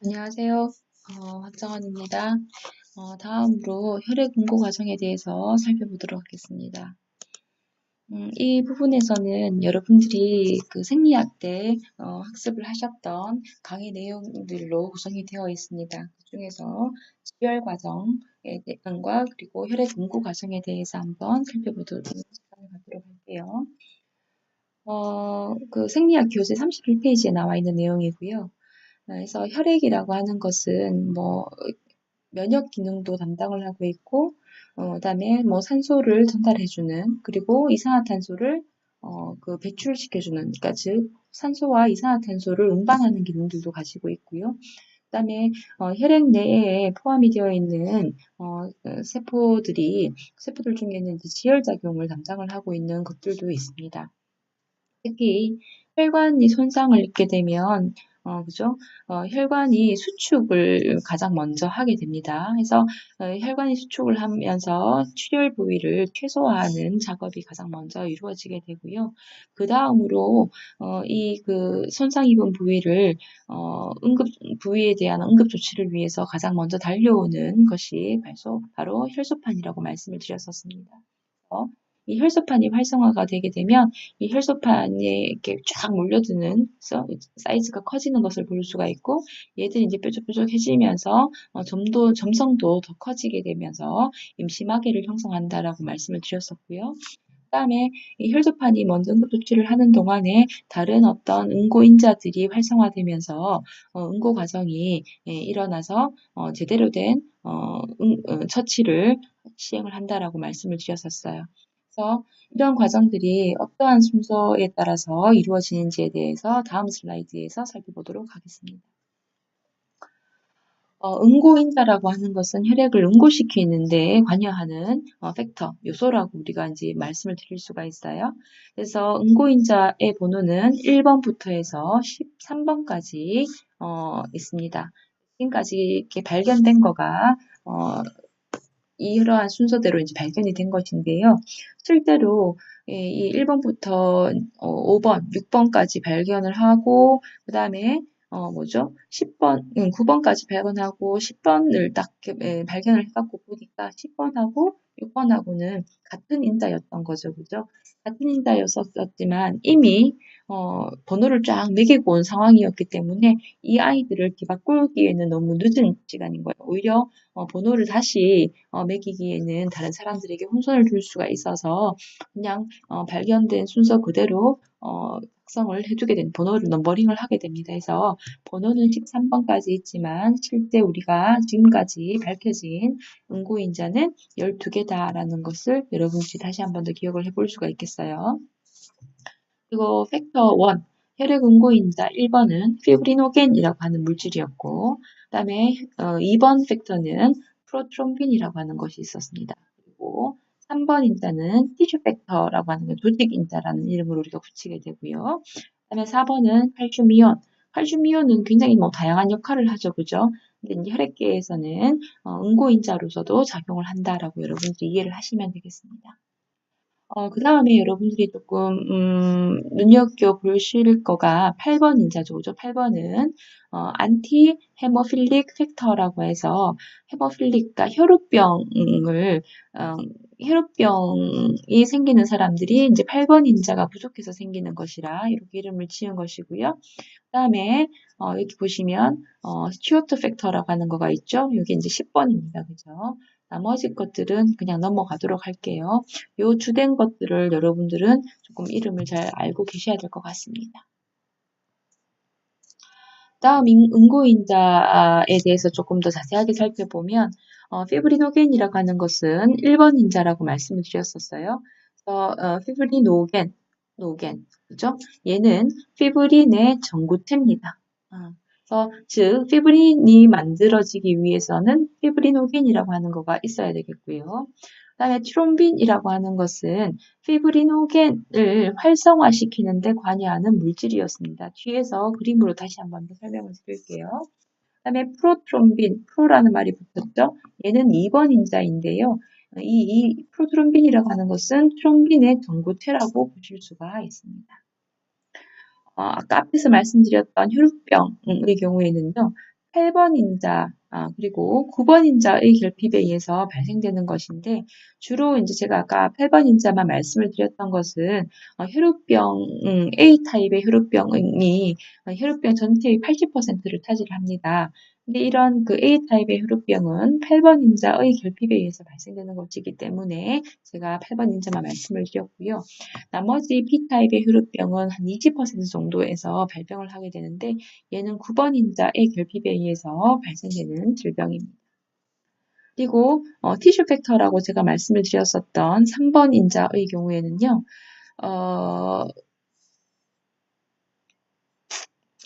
안녕하세요. 박정원입니다. 다음으로 혈액 응고 과정에 대해서 살펴보도록 하겠습니다. 이 부분에서는 여러분들이 그 생리학 때 학습을 하셨던 강의 내용들로 구성이 되어 있습니다. 그 중에서 지혈 과정에 대한과 그리고 혈액 응고 과정에 대해서 한번 살펴보도록 시간을 갖도록 할게요. 그 생리학 교재 31페이지에 나와 있는 내용이고요. 그래서 혈액이라고 하는 것은 면역 기능도 담당을 하고 있고, 그다음에 산소를 전달해주는, 그리고 이산화탄소를 배출시켜주는, 그러니까 즉 산소와 이산화탄소를 운반하는 기능들도 가지고 있고요. 그다음에 혈액 내에 포함이 되어 있는 세포들 중에는 이제 지혈작용을 담당을 하고 있는 것들도 있습니다. 특히 혈관이 손상을 입게 되면 그죠? 혈관이 수축을 가장 먼저 하게 됩니다. 그래서 혈관이 수축을 하면서 출혈 부위를 최소화하는 작업이 가장 먼저 이루어지게 되고요. 그 다음으로 이 그 손상 입은 부위를 부위에 대한 응급 조치를 위해서 가장 먼저 달려오는 것이 바로 혈소판이라고 말씀을 드렸었습니다. 이 혈소판이 활성화가 되게 되면 이 혈소판에 이렇게 쫙 몰려드는 사이즈가 커지는 것을 볼 수가 있고, 얘들이 이제 뾰족뾰족해지면서 점성도 더 커지게 되면서 임시마개를 형성한다라고 말씀을 드렸었고요. 그다음에 이 혈소판이 먼저 응급 조치를 하는 동안에 다른 어떤 응고인자들이 활성화되면서 응고 과정이 일어나서 제대로 된 처치를 시행을 한다라고 말씀을 드렸었어요. 그래서 이런 과정들이 어떠한 순서에 따라서 이루어지는지에 대해서 다음 슬라이드에서 살펴보도록 하겠습니다. 응고인자라고 하는 것은 혈액을 응고시키는 데 관여하는 팩터, 요소라고 우리가 이제 말씀을 드릴 수가 있어요. 그래서 응고인자의 번호는 1번부터 해서 13번까지 있습니다. 지금까지 이렇게 발견된 거가 이러한 순서대로 이제 발견이 된 것인데요. 실제로 이 1번부터 5번, 6번까지 발견을 하고, 그 다음에 10번, 9번까지 발견하고 10번을 딱 발견을 해갖고 보니까 10번하고 6번하고는 같은 인자였던 거죠. 그죠? 같은 인자였었지만 이미 번호를 쫙 매기고 온 상황이었기 때문에 이 아이들을 바꾸기에는 너무 늦은 시간인 거예요. 오히려 번호를 다시 매기기에는 다른 사람들에게 혼선을 줄 수가 있어서 그냥 발견된 순서 그대로 작성을 해주게 된 번호를 넘버링을 하게 됩니다. 그래서 번호는 13번까지 있지만 실제 우리가 지금까지 밝혀진 응고인자는 12개다라는 것을 여러분들이 다시 한 번 더 기억을 해볼 수가 있겠어요. 그리고 팩터 1, 혈액 응고인자 1번은 피브리노겐이라고 하는 물질이었고, 그 다음에 2번 팩터는 프로트롬빈이라고 하는 것이 있었습니다. 그리고 3번 인자는 티슈 팩터라고 하는 조직 인자라는 이름으로 우리가 붙이게 되고요. 그 다음에 4번은 칼슘이온. 칼슘이온은 굉장히 다양한 역할을 하죠, 그죠? 근데 이제 혈액계에서는 응고인자로서도 작용을 한다라고 여러분들이 이해를 하시면 되겠습니다. 그 다음에 여러분들이 조금, 눈여겨보실 거가 8번 인자죠. 그죠? 8번은, 안티 헤모필릭 팩터라고 해서, 헤모필릭과 혈우병이 생기는 사람들이 이제 8번 인자가 부족해서 생기는 것이라 이렇게 이름을 지은 것이고요. 그 다음에, 여기 보시면, 스튜어트 팩터라고 하는 거가 있죠. 여기 이제 10번입니다. 그죠? 나머지 것들은 그냥 넘어가도록 할게요. 요 주된 것들을 여러분들은 조금 이름을 잘 알고 계셔야 될 것 같습니다. 다음 응고인자에 대해서 조금 더 자세하게 살펴보면 피브리노겐이라고 하는 것은 1번 인자라고 말씀을 드렸었어요. 그래서 피브리노겐, 그죠? 얘는 피브린의 전구체입니다. 그래서 즉 피브린이 만들어지기 위해서는 피브리노겐이라고 하는 거가 있어야 되겠고요. 그다음에 트롬빈이라고 하는 것은 피브리노겐을 활성화시키는 데 관여하는 물질이었습니다. 뒤에서 그림으로 다시 한번 더 설명을 드릴게요. 그다음에 프로트롬빈, 프로라는 말이 붙었죠. 얘는 2번 인자인데요. 이 프로트롬빈이라고 하는 것은 트롬빈의 전구체라고 보실 수가 있습니다. 아까 앞에서 말씀드렸던 혈우병의 경우에는요. 8번 인자, 그리고 9번 인자의 결핍에 의해서 발생되는 것인데, 주로 이제 제가 아까 8번 인자만 말씀을 드렸던 것은 혈우병, A타입의 혈우병이 혈우병 전체의 80%를 차지합니다. 근데 이런 그 A타입의 혈우병은 8번 인자의 결핍에 의해서 발생되는 것이기 때문에 제가 8번 인자만 말씀을 드렸고요. 나머지 B타입의 혈우병은 한 20% 정도에서 발병을 하게 되는데 얘는 9번 인자의 결핍에 의해서 발생되는 질병입니다. 그리고 티슈 팩터라고 제가 말씀을 드렸었던 3번 인자의 경우에는요.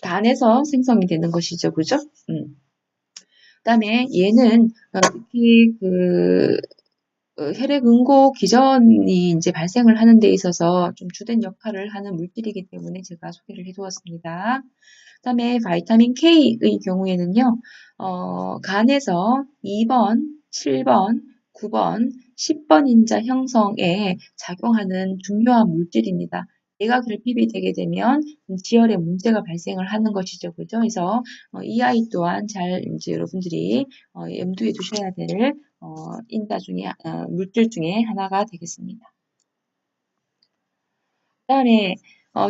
간에서 생성이 되는 것이죠. 그죠? 그다음에 얘는 특히 혈액 응고 기전이 이제 발생을 하는 데 있어서 좀 주된 역할을 하는 물질이기 때문에 제가 소개를 해두었습니다. 그다음에 바이타민 K의 경우에는요, 간에서 2번, 7번, 9번, 10번 인자 형성에 작용하는 중요한 물질입니다. 얘가 결핍이 되게 되면 지혈에 문제가 발생을 하는 것이죠. 그죠? 그래서 이 아이 또한 잘 이제 여러분들이 염두에 두셔야 될 인자 중에 물질 중에 하나가 되겠습니다. 그다음에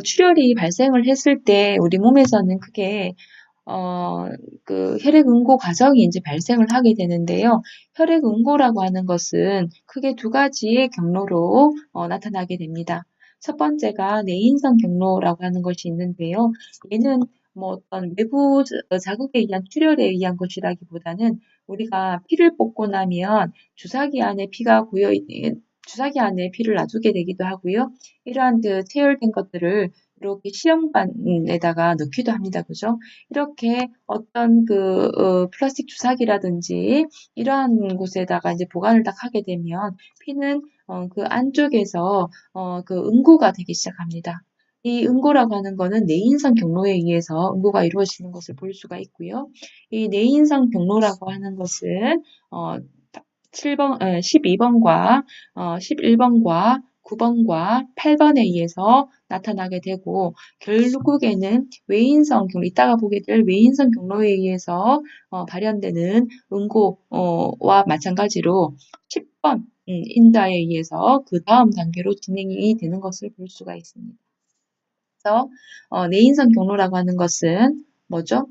출혈이 발생을 했을 때 우리 몸에서는 크게 그 혈액 응고 과정이 이제 발생을 하게 되는데요. 혈액 응고라고 하는 것은 크게 두 가지의 경로로 나타나게 됩니다. 첫 번째가 내인성 경로라고 하는 것이 있는데요. 얘는 뭐 어떤 외부 자극에 의한 출혈에 의한 것이라기보다는 우리가 피를 뽑고 나면 주사기 안에 피가 주사기 안에 피를 놔두게 되기도 하고요. 이러한 그 체열된 것들을 이렇게 시험관에다가 넣기도 합니다. 그죠? 이렇게 어떤 플라스틱 주사기라든지 이러한 곳에다가 이제 보관을 딱 하게 되면 피는 그 안쪽에서 그 응고가 되기 시작합니다. 이 응고라고 하는 거는 내인성 경로에 의해서 응고가 이루어지는 것을 볼 수가 있고요. 이 내인성 경로라고 하는 것은 12번과 11번과 9번과 8번에 의해서 나타나게 되고 결국에는 외인성 경로, 이따가 보게 될 외인성 경로에 의해서 발현되는 응고와 마찬가지로 10번 인자에 의해서 그 다음 단계로 진행이 되는 것을 볼 수가 있습니다. 그래서 내인성 경로라고 하는 것은 뭐죠?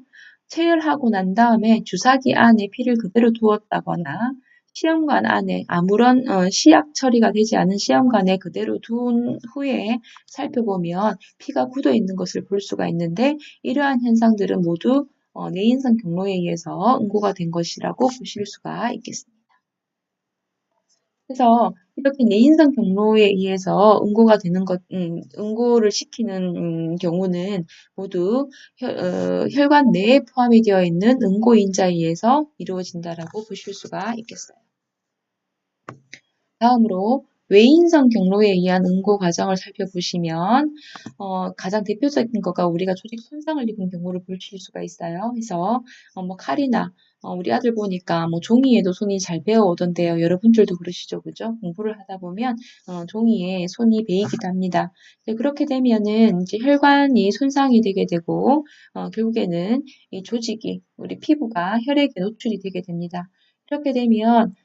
체열하고 난 다음에 주사기 안에 피를 그대로 두었다거나 시험관 안에 아무런 시약 처리가 되지 않은 시험관에 그대로 둔 후에 살펴보면 피가 굳어 있는 것을 볼 수가 있는데 이러한 현상들은 모두 내인성 경로에 의해서 응고가 된 것이라고 보실 수가 있겠습니다. 그래서 이렇게 내인성 경로에 의해서 응고가 되는 응고를 시키는 경우는 모두 혈관 내에 포함이 되어 있는 응고인자에 의해서 이루어진다라고 보실 수가 있겠어요. 다음으로 외인성 경로에 의한 응고 과정을 살펴보시면 가장 대표적인 거가 우리가 조직 손상을 입은 경우를 보실 수가 있어요. 그래서 뭐 칼이나 우리 아들 보니까 뭐 종이에도 손이 잘 베어 오던데요. 여러분들도 그러시죠, 그죠? 공부를 하다 보면 종이에 손이 베이기도 합니다. 그렇게 되면은 이제 혈관이 손상이 되게 되고 결국에는 이 조직이 우리 피부가 혈액에 노출이 되게 됩니다. 이렇게 되면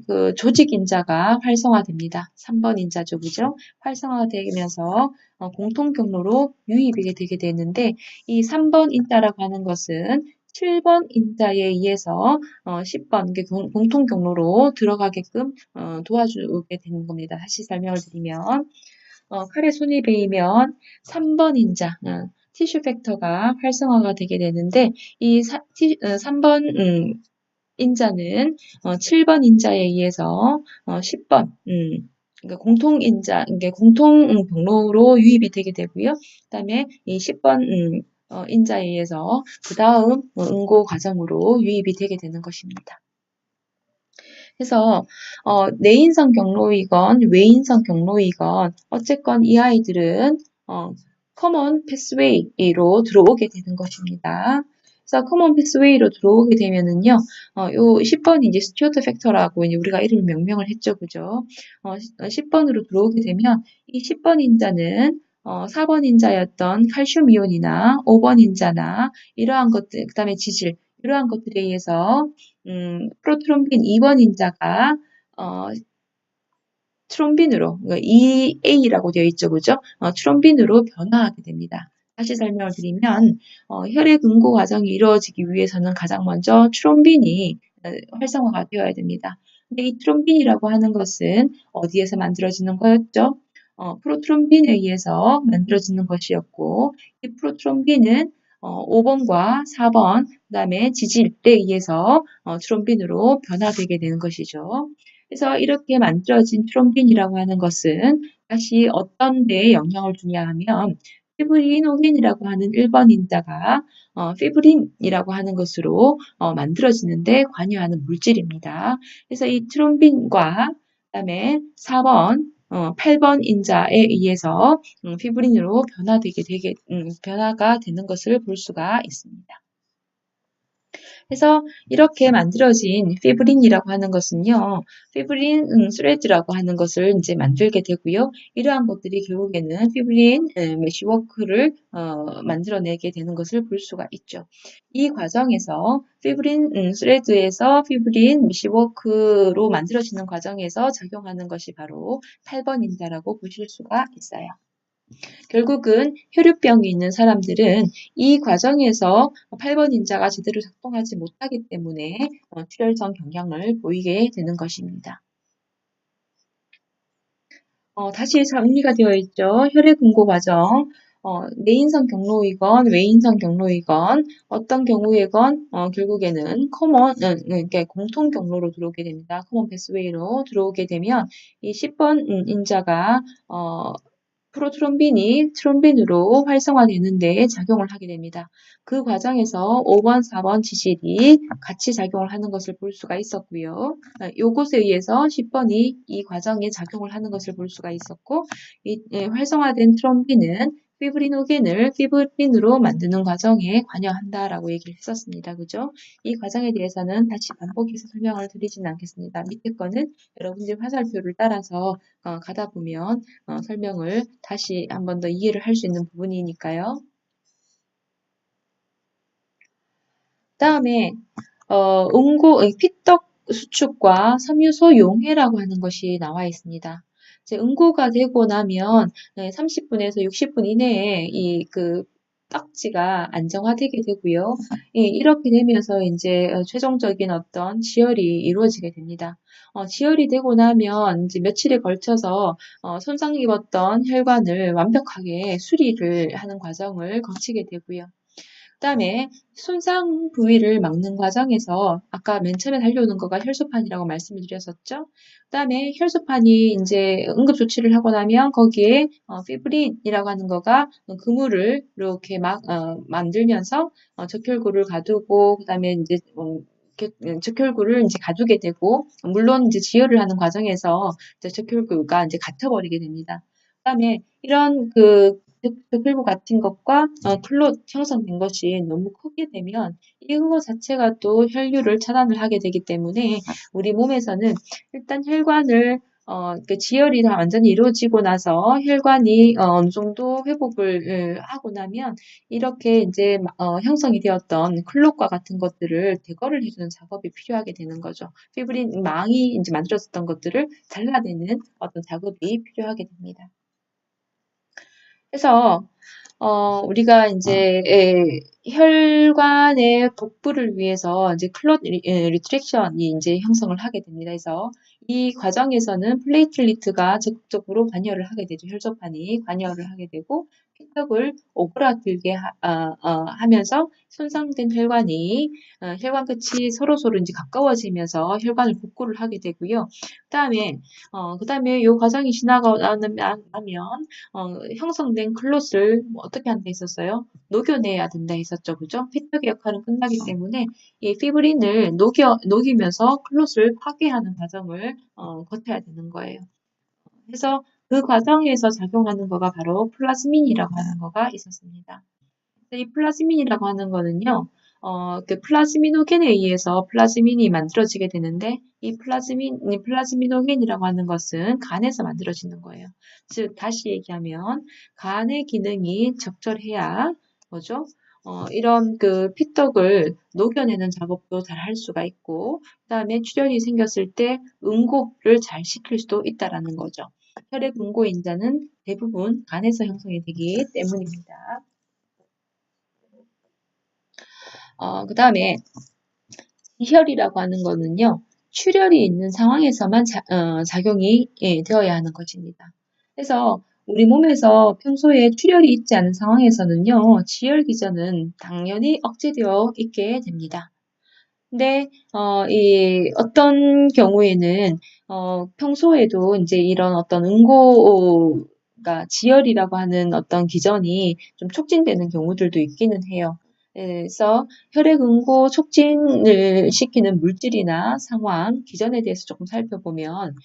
그 조직 인자가 활성화됩니다. 3번 인자죠, 그죠? 활성화되면서 공통 경로로 유입이 되게 되는데 이 3번 인자라고 하는 것은 7번 인자에 의해서 10번 공통 경로로 들어가게끔 도와주게 되는 겁니다. 다시 설명을 드리면 칼에 손이 베이면 3번 인자 티슈 팩터가 활성화가 되게 되는데 이 3번 인자는 7번 인자에 의해서 10번 그러니까 공통 인자, 그러니까 공통 경로로 유입이 되게 되고요. 그다음에 이 10번 인자에 의해서 그 다음 응고 과정으로 유입이 되게 되는 것입니다. 그래서 내인성 경로이건 외인성 경로이건 어쨌건 이 아이들은 커먼 패스웨이로 들어오게 되는 것입니다. 그래서 커먼 패스웨이로 들어오게 되면은요, 요 10번이 이제 스튜어트 팩터라고 이제 우리가 이름을 명명을 했죠, 그죠? 10번으로 들어오게 되면 이 10번 인자는 4번 인자였던 칼슘 이온이나 5번 인자나 이러한 것들, 그 다음에 지질, 이러한 것들에 의해서 프로트롬빈 2번 인자가 트롬빈으로, EA라고 되어 있죠, 그죠? 트롬빈으로 변화하게 됩니다. 다시 설명을 드리면 혈액 응고 과정이 이루어지기 위해서는 가장 먼저 트롬빈이 활성화가 되어야 됩니다. 근데 이 트롬빈이라고 하는 것은 어디에서 만들어지는 거였죠? 프로트롬빈에 의해서 만들어지는 것이었고, 이 프로트롬빈은 5번과 4번, 그 다음에 지질에 의해서 트롬빈으로 변화되게 되는 것이죠. 그래서 이렇게 만들어진 트롬빈이라고 하는 것은 다시 어떤 데에 영향을 주냐 하면 피브리노겐이라고 하는 1번 인자가 피브린이라고 하는 것으로 만들어지는데 관여하는 물질입니다. 그래서 이 트롬빈과 그다음에 4번 8번 인자에 의해서 피브린으로 변화가 되는 것을 볼 수가 있습니다. 그래서 이렇게 만들어진 피브린이라고 하는 것은요, 피브린 스레드라고 하는 것을 이제 만들게 되고요. 이러한 것들이 결국에는 피브린 메쉬워크를 만들어내게 되는 것을 볼 수가 있죠. 이 과정에서 피브린 스레드에서 피브린 메쉬워크로 만들어지는 과정에서 작용하는 것이 바로 8번 인자라고 보실 수가 있어요. 결국은 혈유병이 있는 사람들은 이 과정에서 8번 인자가 제대로 작동하지 못하기 때문에 출혈성 경향을 보이게 되는 것입니다. 다시 정리가 되어 있죠. 혈액 응고 과정. 내인성 경로이건 외인성 경로이건 어떤 경우에건 결국에는 그러니까 공통 경로로 들어오게 됩니다. 커먼 패스웨이로 들어오게 되면 이 10번 인자가 프로트롬빈이 트롬빈으로 활성화되는 데에 작용을 하게 됩니다. 그 과정에서 5번, 4번 지질이 같이 작용을 하는 것을 볼 수가 있었고요. 요것에 의해서 10번이 이 과정에 작용을 하는 것을 볼 수가 있었고, 이 활성화된 트롬빈은 피브리노겐을 피브린으로 만드는 과정에 관여한다라고 얘기를 했었습니다. 그죠? 이 과정에 대해서는 다시 반복해서 설명을 드리지는 않겠습니다. 밑에 거는 여러분들 화살표를 따라서 가다 보면 설명을 다시 한 번 더 이해를 할 수 있는 부분이니까요. 다음에 피떡 수축과 섬유소 용해라고 하는 것이 나와 있습니다. 이제 응고가 되고 나면 30분에서 60분 이내에 그 딱지가 안정화되게 되고요. 이렇게 되면서 이제 최종적인 어떤 지혈이 이루어지게 됩니다. 지혈이 되고 나면 이제 며칠에 걸쳐서 손상 입었던 혈관을 완벽하게 수리를 하는 과정을 거치게 되고요. 그다음에 손상 부위를 막는 과정에서 아까 맨 처음에 달려오는 거가 혈소판이라고 말씀을 드렸었죠. 그다음에 혈소판이 이제 응급 조치를 하고 나면 거기에 피브린이라고 하는 거가 그물을 이렇게 막 만들면서 적혈구를 가두고 그다음에 이제 적혈구를 이제 가두게 되고 물론 이제 지혈을 하는 과정에서 이제 적혈구가 이제 갇혀버리게 됩니다. 그다음에 이런 적혈구 같은 것과 클롯 형성된 것이 너무 크게 되면 이거 자체가 또 혈류를 차단을 하게 되기 때문에 우리 몸에서는 일단 혈관을 지혈이 다 완전히 이루어지고 나서 혈관이 어느 정도 회복을 하고 나면 이렇게 이제 형성이 되었던 클롯과 같은 것들을 제거를 해주는 작업이 필요하게 되는 거죠. 피브린 망이 이제 만들어졌던 것들을 잘라내는 어떤 작업이 필요하게 됩니다. 그래서 우리가 이제 혈관의 복부를 위해서 이제 클롯 리트랙션이 이제 형성을 하게 됩니다. 그래서 이 과정에서는 플레이틀리트가 적극적으로 관여를 하게 되죠. 혈소판이 관여를 하게 되고 피떡을 오그라들게 하면서 손상된 혈관이 혈관 끝이 서로 이제 가까워지면서 혈관을 복구를 하게 되고요. 그다음에 이 과정이 지나고 나면 형성된 클롯을 어떻게 한다 했었어요? 녹여내야 된다 했었죠. 그죠? 피떡의 역할은 끝나기 때문에 이 피브린을 녹이면서 클롯을 파괴하는 과정을 거쳐야 되는 거예요. 그래서 그 과정에서 작용하는 거가 바로 플라즈민이라고 하는 거가 있었습니다. 이 플라즈민이라고 하는 거는요, 그 플라즈미노겐에 의해서 플라즈민이 만들어지게 되는데, 이 플라즈미노겐이라고 하는 것은 간에서 만들어지는 거예요. 즉, 다시 얘기하면, 간의 기능이 적절해야, 뭐죠? 이런 그 피떡을 녹여내는 작업도 잘 할 수가 있고, 그다음에 출혈이 생겼을 때 응고를 잘 시킬 수도 있다라는 거죠. 혈액 응고 인자는 대부분 간에서 형성이 되기 때문입니다. 그다음에 지혈이라고 하는 거는요, 출혈이 있는 상황에서만 작용이 되어야 하는 것입니다. 그래서 우리 몸에서 평소에 출혈이 있지 않은 상황에서는요, 지혈 기전은 당연히 억제되어 있게 됩니다. 근데 이 어떤 경우에는 평소에도 이제 이런 어떤 응고가 지혈이라고 하는 어떤 기전이 좀 촉진되는 경우들도 있기는 해요. 그래서 혈액 응고 촉진을 시키는 물질이나 상황, 기전에 대해서 조금 살펴보면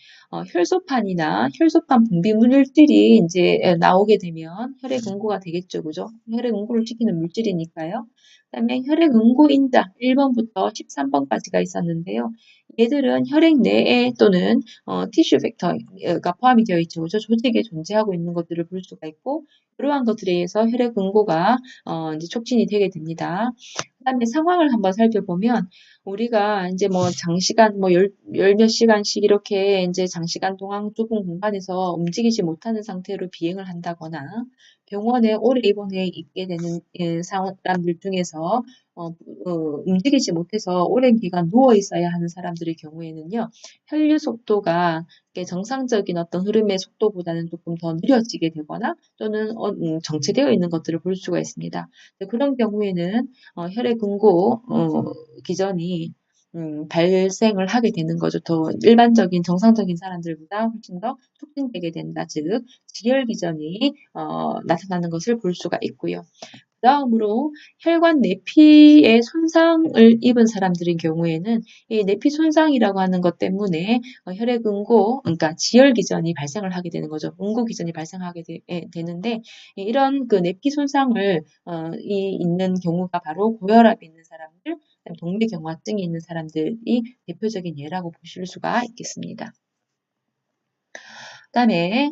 혈소판이나 혈소판 분비 물질이 이제 나오게 되면 혈액 응고가 되겠죠, 그죠? 혈액 응고를 시키는 물질이니까요. 그다음에 혈액 응고인자 1번부터 13번까지가 있었는데요. 얘들은 혈액 내에 또는 티슈 팩터가 포함이 되어 있죠. 그죠? 조직에 존재하고 있는 것들을 볼 수가 있고 이러한 것들에 의해서 혈액 응고가 이제 촉진이 되게 됩니다. 그다음에 상황을 한번 살펴보면 우리가 이제 뭐 장시간 뭐 열 몇 시간씩 이렇게 이제 장시간 동안 좁은 공간에서 움직이지 못하는 상태로 비행을 한다거나 병원에 오래 입원해 있게 되는 사람들 중에서 움직이지 못해서 오랜 기간 누워 있어야 하는 사람들의 경우에는요, 혈류 속도가 정상적인 어떤 흐름의 속도보다는 조금 더 느려지게 되거나 또는 정체되어 있는 것들을 볼 수가 있습니다. 그런 경우에는 혈액 응고 기전이 발생을 하게 되는 거죠. 더 일반적인 정상적인 사람들보다 훨씬 더 촉진되게 된다. 즉 지혈 기전이 나타나는 것을 볼 수가 있고요. 그다음으로 혈관 내피에 손상을 입은 사람들의 경우에는 이 내피 손상이라고 하는 것 때문에 혈액 응고, 그러니까 지혈 기전이 발생을 하게 되는 거죠. 응고 기전이 발생하게 되는데 이런 그 내피 손상을 있는 경우가 바로 고혈압이 있는 사람들, 동맥경화증이 있는 사람들이 대표적인 예라고 보실 수가 있겠습니다. 그다음에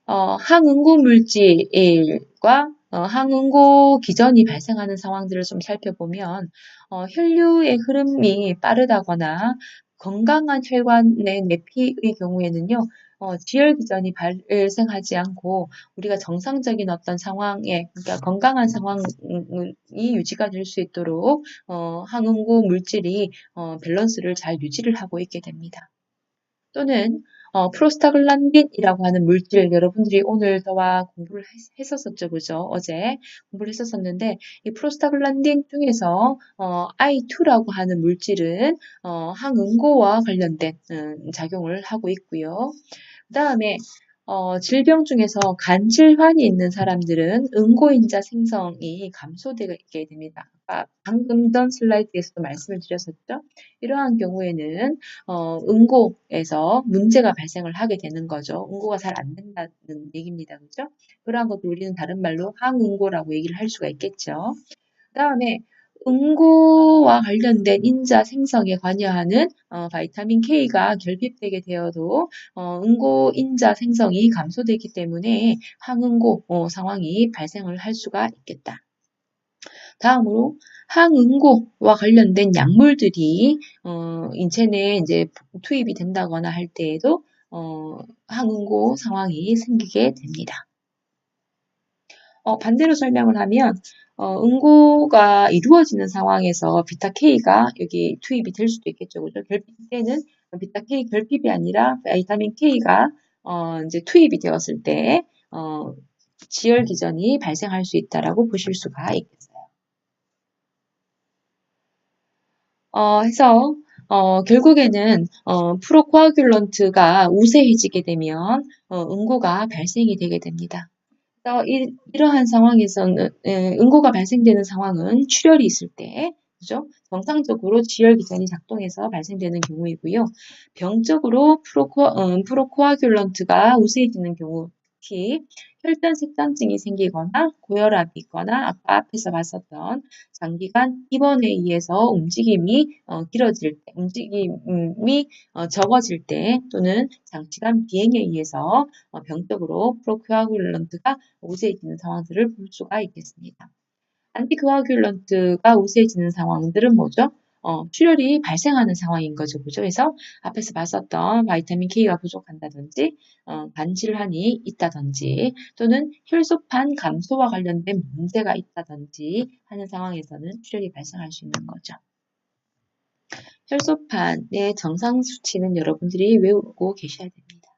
항응고 물질과 항응고 기전이 발생하는 상황들을 좀 살펴보면 혈류의 흐름이 빠르다거나 건강한 혈관의 내피의 경우에는요. 지혈 기전이 발생하지 않고 우리가 정상적인 어떤 상황에 그러니까 건강한 상황이 유지가 될 수 있도록 항응고 물질이 밸런스를 잘 유지를 하고 있게 됩니다. 또는 프로스타글란딘이라고 하는 물질 여러분들이 오늘 저와 공부를 했었었죠, 그죠? 어제 공부를 했었었는데 이 프로스타글란딘 중에서 I2라고 하는 물질은 항응고와 관련된 작용을 하고 있고요. 그 다음에 질병 중에서 간질환이 있는 사람들은 응고인자 생성이 감소되게 됩니다. 방금 전 슬라이드에서도 말씀을 드렸었죠. 이러한 경우에는 응고에서 문제가 발생을 하게 되는 거죠. 응고가 잘 안 된다는 얘기입니다. 그죠? 그러한 것도 우리는 다른 말로 항응고라고 얘기를 할 수가 있겠죠. 그 다음에 응고와 관련된 인자 생성에 관여하는 바이타민 K가 결핍되게 되어도 응고 인자 생성이 감소되기 때문에 항응고 상황이 발생을 할 수가 있겠다. 다음으로 항응고와 관련된 약물들이 인체 내에 이제 투입이 된다거나 할 때에도 항응고 상황이 생기게 됩니다. 반대로 설명을 하면 응고가 이루어지는 상황에서 비타 K가 여기 투입이 될 수도 있겠죠. 그죠? 결핍 때는 비타 K 결핍이 아니라 비타민 K가 이제 투입이 되었을 때 지혈 기전이 발생할 수 있다라고 보실 수가 있겠어요. 해서 결국에는 프로코아귤런트가 우세해지게 되면 응고가 발생이 되게 됩니다. 이러한 상황에서는 응고가 발생되는 상황은 출혈이 있을 때, 그죠? 정상적으로 지혈 기전이 작동해서 발생되는 경우이고요. 병적으로 프로코아귤런트가 우세해지는 경우, 특히 혈전 색전증이 생기거나 고혈압이 있거나 아까 앞에서 봤었던 장기간 입원에 의해서 움직임이 길어질 때, 움직임이 적어질 때 또는 장시간 비행에 의해서 병적으로 프로코아귤런트가 우세해지는 상황들을 볼 수가 있겠습니다. 안티코아귤런트가 우세해지는 상황들은 뭐죠? 출혈이 발생하는 상황인 거죠. 그죠? 그래서 앞에서 봤었던 바이타민 K가 부족한다든지, 간 질환이 있다든지, 또는 혈소판 감소와 관련된 문제가 있다든지 하는 상황에서는 출혈이 발생할 수 있는 거죠. 혈소판의 정상 수치는 여러분들이 외우고 계셔야 됩니다.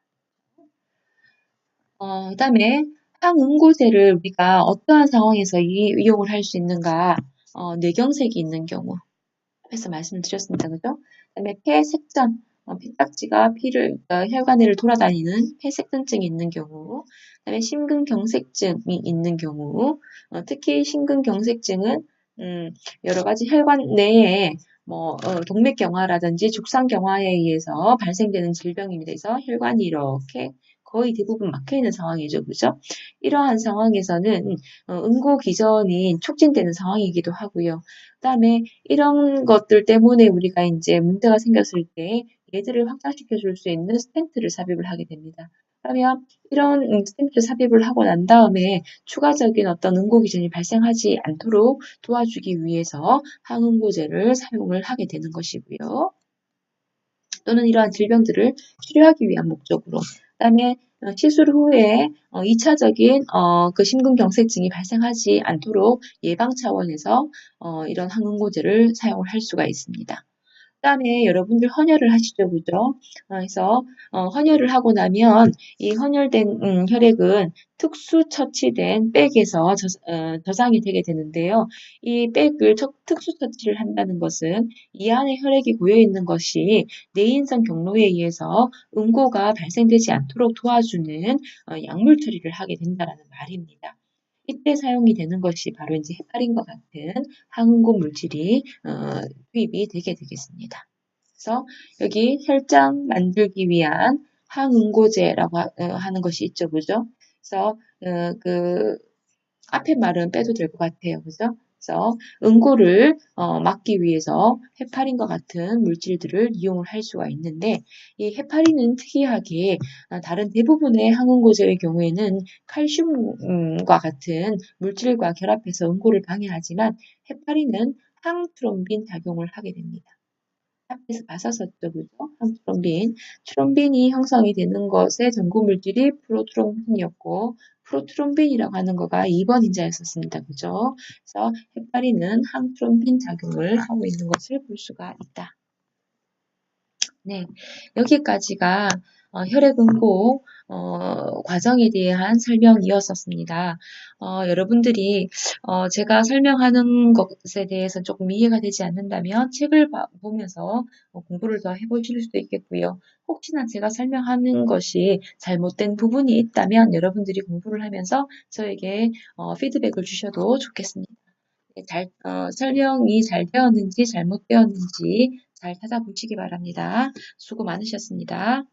그다음에 항응고제를 우리가 어떠한 상황에서 이용을 할 수 있는가? 뇌경색이 있는 경우. 앞에서 말씀을 드렸습니다. 그죠? 그다음에 폐색전, 피딱지가 혈관을 돌아다니는 폐색전증이 있는 경우, 그다음에 심근경색증이 있는 경우, 특히 심근경색증은 여러 가지 혈관 내에 동맥경화라든지 죽상경화에 의해서 발생되는 질병입니다. 그래서 혈관이 이렇게 거의 대부분 막혀있는 상황이죠. 그죠? 이러한 상황에서는 응고기전이 촉진되는 상황이기도 하고요. 그다음에 이런 것들 때문에 우리가 이제 문제가 생겼을 때 얘들을 확장시켜 줄 수 있는 스텐트를 삽입을 하게 됩니다. 그러면 이런 스텐트 삽입을 하고 난 다음에 추가적인 어떤 응고 기전이 발생하지 않도록 도와주기 위해서 항응고제를 사용을 하게 되는 것이고요. 또는 이러한 질병들을 치료하기 위한 목적으로. 그다음에 시술 후에 2차적인 그 심근경색증이 발생하지 않도록 예방 차원에서 이런 항응고제를 사용을 할 수가 있습니다. 그다음에 여러분들 헌혈을 하시죠, 그죠? 그래서 헌혈을 하고 나면 이 헌혈된 혈액은 특수 처치된 백에서 저장이 되게 되는데요. 이 백을 특수 처치를 한다는 것은 이 안에 혈액이 고여 있는 것이 내인성 경로에 의해서 응고가 발생되지 않도록 도와주는 약물 처리를 하게 된다라는 말입니다. 이때 사용이 되는 것이 바로 이제 헤파린과 같은 항응고 물질이 투입이 되게 되겠습니다. 그래서 여기 혈장 만들기 위한 항응고제라고 하는 것이 있죠, 그죠? 그래서 그 앞에 말은 빼도 될 것 같아요, 그죠? 그래서 응고를 막기 위해서 헤파린과 같은 물질들을 이용을 할 수가 있는데 이 헤파린은 특이하게 다른 대부분의 항응고제의 경우에는 칼슘과 같은 물질과 결합해서 응고를 방해하지만 헤파린은 항트롬빈 작용을 하게 됩니다. 앞에서 봤었었죠, 그죠? 항트롬빈. 트롬빈이 형성이 되는 것의 전구 물질이 프로트롬빈이었고, 프로트롬빈이라고 하는 거가 2번 인자였었습니다. 그죠? 그래서 헤파린은 항트롬빈 작용을 하고 있는 것을 볼 수가 있다. 네, 여기까지가 혈액응고 과정에 대한 설명이었었습니다. 여러분들이 제가 설명하는 것에 대해서 조금 이해가 되지 않는다면 책을 보면서 공부를 더 해보실 수도 있겠고요. 혹시나 제가 설명하는 것이 잘못된 부분이 있다면 여러분들이 공부를 하면서 저에게 피드백을 주셔도 좋겠습니다. 설명이 잘 되었는지 잘못되었는지 잘 찾아보시기 바랍니다. 수고 많으셨습니다.